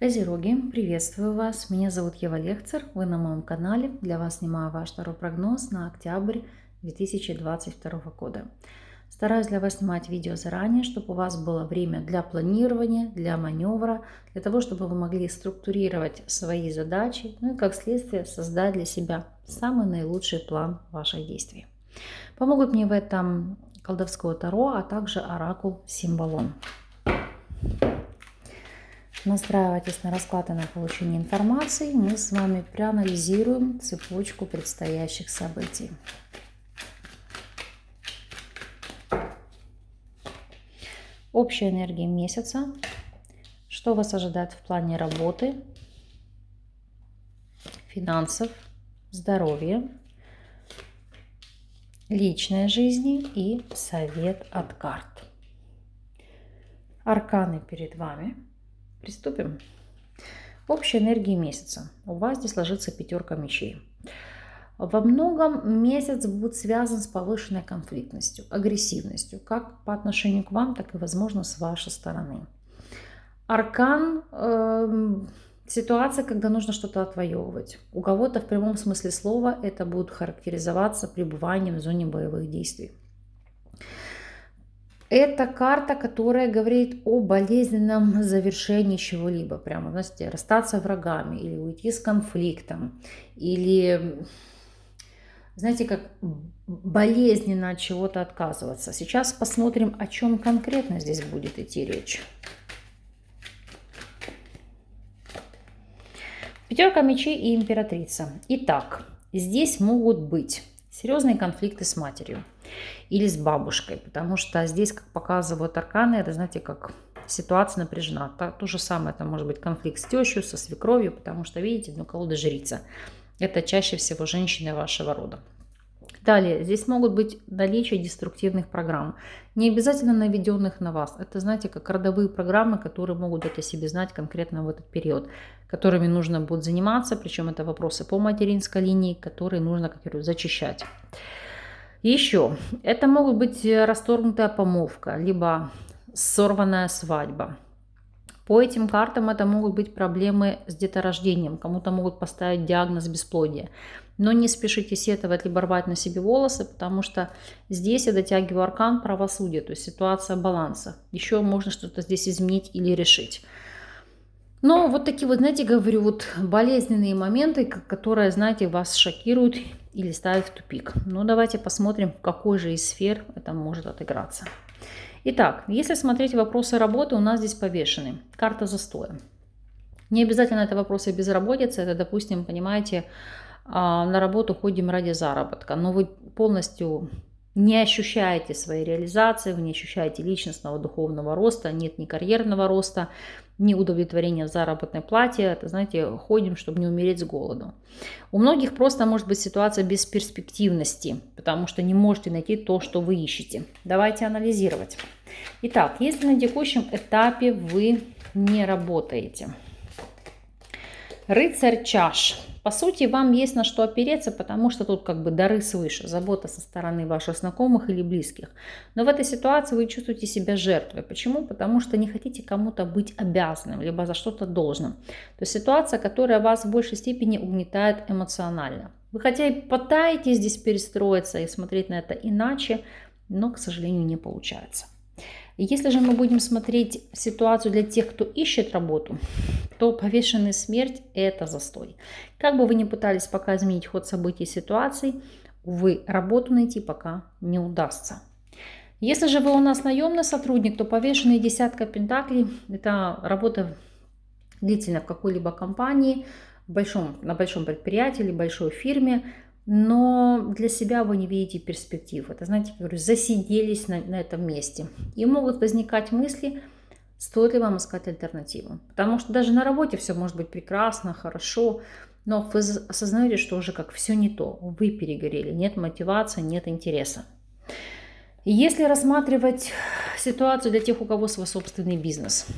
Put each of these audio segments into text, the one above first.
Козероги, приветствую вас. Меня зовут Ева Лехцер. Вы на моем канале. Для вас снимаю ваш второй прогноз на октябрь 2022 года. Стараюсь для вас снимать видео заранее, чтобы у вас было время для планирования, для маневра, для того, чтобы вы могли структурировать свои задачи, ну и как следствие создать для себя самый наилучший план ваших действий. Помогут мне в этом колдовское таро, а также оракул Символон. Настраивайтесь на расклад и на получение информации. Мы с вами проанализируем цепочку предстоящих событий. Общая энергия месяца. Что вас ожидает в плане работы, финансов, здоровья, личной жизни и совет от карт. Арканы перед вами. Приступим. Общая энергия месяца. У вас здесь ложится пятерка мечей. Во многом месяц будет связан с повышенной конфликтностью, агрессивностью, как по отношению к вам, так и, возможно, с вашей стороны. Аркан ситуация, когда нужно что-то отвоевывать. У кого-то в прямом смысле слова это будет характеризоваться пребыванием в зоне боевых действий. Это карта, которая говорит о болезненном завершении чего-либо. Прямо, знаете, расстаться врагами или уйти с конфликтом. Или, знаете, как болезненно от чего-то отказываться. Сейчас посмотрим, о чем конкретно здесь будет идти речь. Пятерка мечей и императрица. Итак, здесь могут быть серьезные конфликты с матерью или с бабушкой, потому что здесь, как показывают арканы, это, знаете, как ситуация напряжена. То же самое, это может быть конфликт с тещей, со свекровью, потому что, видите, колода жрица. Это чаще всего женщины вашего рода. Далее, здесь могут быть наличие деструктивных программ, не обязательно наведенных на вас. Это, знаете, как родовые программы, которые могут дать о себе знать конкретно в этот период, которыми нужно будет заниматься, причем это вопросы по материнской линии, которые нужно, как я говорю, зачищать. Еще, это могут быть расторгнутая помолвка, либо сорванная свадьба. По этим картам это могут быть проблемы с деторождением, кому-то могут поставить диагноз бесплодия. Но не спешите сетовать либо рвать на себе волосы, потому что здесь я дотягиваю аркан правосудия, то есть ситуация баланса. Еще можно что-то здесь изменить или решить. Но вот такие вот, знаете, говорю, вот болезненные моменты, которые, знаете, вас шокируют или ставят в тупик. Ну, давайте посмотрим, в какой же из сфер это может отыграться. Итак, если смотреть вопросы работы, у нас здесь повешены. Карта застоя. Не обязательно это вопросы безработицы, это, допустим, понимаете, на работу ходим ради заработка, но вы полностью не ощущаете своей реализации, вы не ощущаете личностного духовного роста, нет ни карьерного роста, ни удовлетворения в заработной плате. Это, знаете, ходим, чтобы не умереть с голоду. У многих просто может быть ситуация бесперспективности, потому что не можете найти то, что вы ищете. Давайте анализировать. Итак, если на текущем этапе вы не работаете. Рыцарь чаш. По сути, вам есть на что опереться, потому что тут как бы дары свыше, забота со стороны ваших знакомых или близких. Но в этой ситуации вы чувствуете себя жертвой. Почему? Потому что не хотите кому-то быть обязанным, либо за что-то должным. То есть ситуация, которая вас в большей степени угнетает эмоционально. Вы хотя и пытаетесь здесь перестроиться и смотреть на это иначе, но, к сожалению, не получается. Если же мы будем смотреть ситуацию для тех, кто ищет работу, то повешенная смерть – это застой. Как бы вы ни пытались пока изменить ход событий и ситуаций, увы, работу найти пока не удастся. Если же вы у нас наемный сотрудник, то повешенный десятка пентаклей – это работа длительная в какой-либо компании, на большом предприятии или большой фирме, но для себя вы не видите перспектив. Это, знаете, как говорю, засиделись на этом месте. И могут возникать мысли, стоит ли вам искать альтернативу. Потому что даже на работе все может быть прекрасно, хорошо, но вы осознаете, что уже как все не то. Вы перегорели, нет мотивации, нет интереса. Если рассматривать ситуацию для тех, у кого свой собственный бизнес,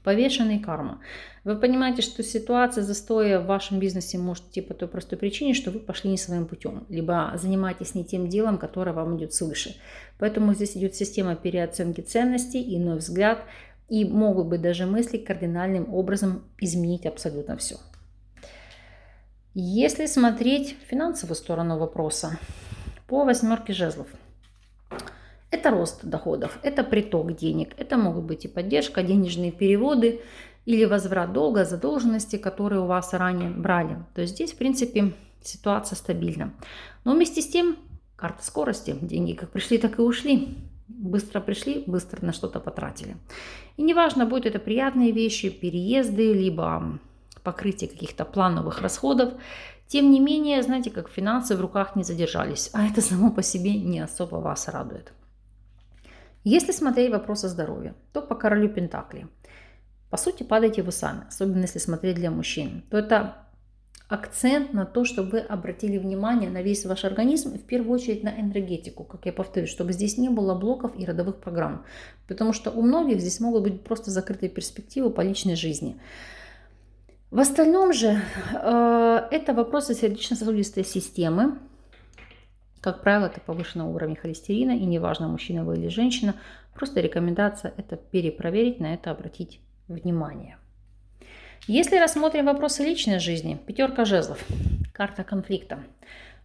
повешенный карма. Вы понимаете, что ситуация застоя в вашем бизнесе может идти по той простой причине, что вы пошли не своим путем, либо занимаетесь не тем делом, которое вам идет свыше. Поэтому здесь идет система переоценки ценностей, иной взгляд. И могут быть даже мысли кардинальным образом изменить абсолютно все. Если смотреть финансовую сторону вопроса, по 8 жезлов. Это рост доходов, это приток денег, это могут быть и поддержка, денежные переводы или возврат долга, задолженности, которые у вас ранее брали. То есть здесь, в принципе, ситуация стабильна. Но вместе с тем, карта скорости. Деньги как пришли, так и ушли. Быстро пришли, быстро на что-то потратили. И неважно, будут это приятные вещи, переезды, либо покрытие каких-то плановых расходов. Тем не менее, знаете, как финансы в руках не задержались, а это само по себе не особо вас радует. Если смотреть вопросы здоровья, то по королю Пентаклей. По сути, падаете вы сами, особенно если смотреть для мужчин. То это акцент на то, чтобы вы обратили внимание на весь ваш организм и в первую очередь на энергетику, как я повторюсь, чтобы здесь не было блоков и родовых программ. Потому что у многих здесь могут быть просто закрытые перспективы по личной жизни. В остальном же это вопросы сердечно-сосудистой системы. Как правило, это повышенный уровень холестерина, и неважно, мужчина вы или женщина, просто рекомендация это перепроверить, на это обратить внимание. Если рассмотрим вопросы личной жизни, 5 жезлов, карта конфликта.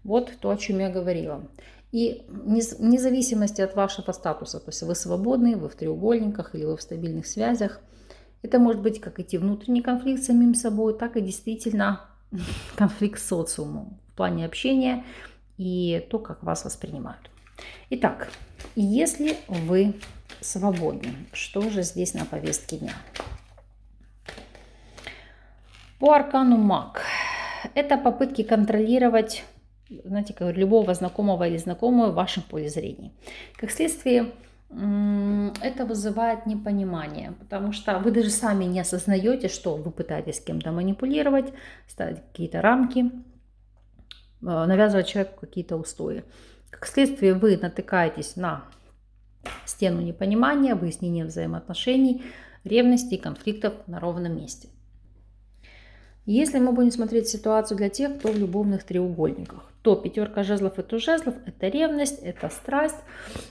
Вот то, о чем я говорила. И вне зависимости от вашего статуса, то есть вы свободны, вы в треугольниках или вы в стабильных связях, это может быть как идти внутренний конфликт с самим собой, так и действительно конфликт с социумом в плане общения и то, как вас воспринимают. Итак, если вы свободны, что же здесь на повестке дня? По аркану Маг. Это попытки контролировать, знаете, как любого знакомого или знакомую в вашем поле зрения. Как следствие, это вызывает непонимание, потому что вы даже сами не осознаете, что вы пытаетесь с кем-то манипулировать, ставить какие-то рамки, навязывать человеку какие-то устои. Как следствие, вы натыкаетесь на стену непонимания, выяснения взаимоотношений, ревности и конфликтов на ровном месте. Если мы будем смотреть ситуацию для тех, кто в любовных треугольниках, то 5 жезлов и туз жезлов – это ревность, это страсть.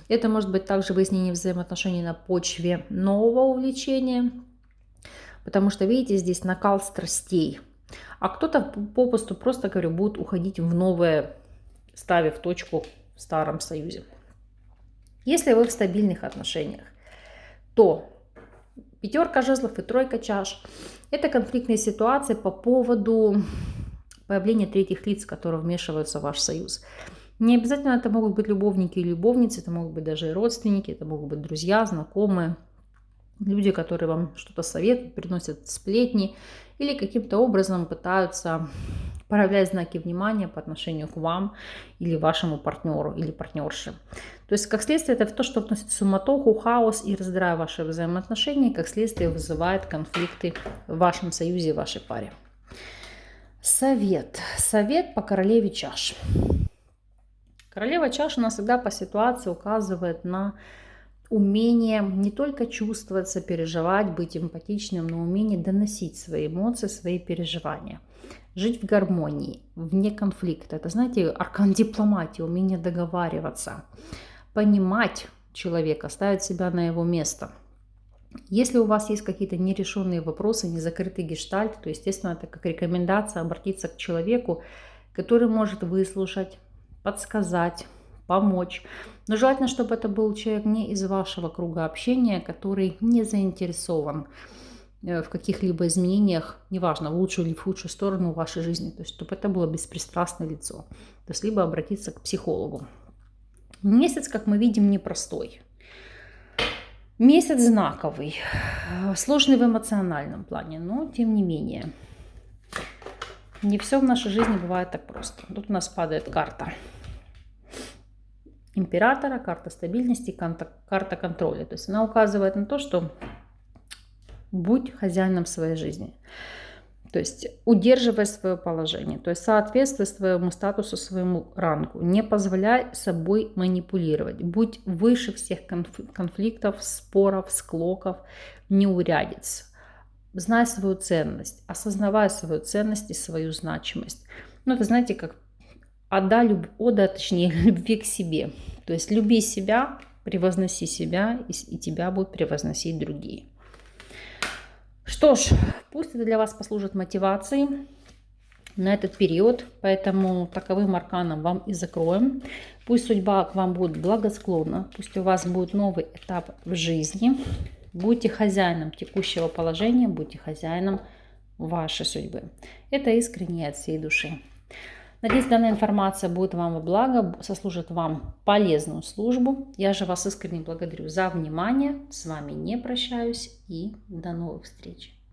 Это может быть также выяснение взаимоотношений на почве нового увлечения. Потому что, видите, здесь накал страстей. А кто-то попросту, просто говорю, будет уходить в новое, ставив точку в старом союзе. Если вы в стабильных отношениях, то 5 жезлов и 3 чаш – это конфликтные ситуации по поводу появления третьих лиц, которые вмешиваются в ваш союз. Не обязательно это могут быть любовники и любовницы, это могут быть даже и родственники, это могут быть друзья, знакомые, люди, которые вам что-то советуют, приносят сплетни или каким-то образом пытаются проявлять знаки внимания по отношению к вам или вашему партнеру или партнерше. То есть, как следствие, это то, что вносит суматоху, хаос и раздирая ваши взаимоотношения, как следствие вызывает конфликты в вашем союзе и вашей паре. Совет. Совет по королеве чаш. Королева чаш у нас всегда по ситуации указывает на умение не только чувствовать, сопереживать, быть эмпатичным, но умение доносить свои эмоции, свои переживания. Жить в гармонии, вне конфликта. Это, знаете, аркан дипломатии, умение договариваться, понимать человека, ставить себя на его место. Если у вас есть какие-то нерешенные вопросы, незакрытый гештальт, то, естественно, это как рекомендация обратиться к человеку, который может выслушать, подсказать, помочь. Но желательно, чтобы это был человек не из вашего круга общения, который не заинтересован в каких-либо изменениях, неважно, в лучшую или в худшую сторону вашей жизни. То есть, чтобы это было беспристрастное лицо. То есть, либо обратиться к психологу. Месяц, как мы видим, непростой. Месяц знаковый, сложный в эмоциональном плане, но тем не менее. Не все в нашей жизни бывает так просто. Тут у нас падает карта императора, карта стабильности, карта контроля. То есть она указывает на то, что будь хозяином своей жизни. То есть удерживай свое положение, то есть соответствуй своему статусу, своему рангу. Не позволяй собой манипулировать. Будь выше всех конфликтов, споров, склоков, неурядиц. Знай свою ценность, осознавай свою ценность и свою значимость. Ну, это, знаете, как ода, точнее, любви к себе. То есть люби себя, превозноси себя, и тебя будут превозносить другие. Что ж, пусть это для вас послужит мотивацией на этот период, поэтому таковым арканом вам и закроем. Пусть судьба к вам будет благосклонна, пусть у вас будет новый этап в жизни. Будьте хозяином текущего положения, будьте хозяином вашей судьбы. Это искренне от всей души. Надеюсь, данная информация будет вам во благо, сослужит вам полезную службу. Я же вас искренне благодарю за внимание. С вами не прощаюсь и до новых встреч.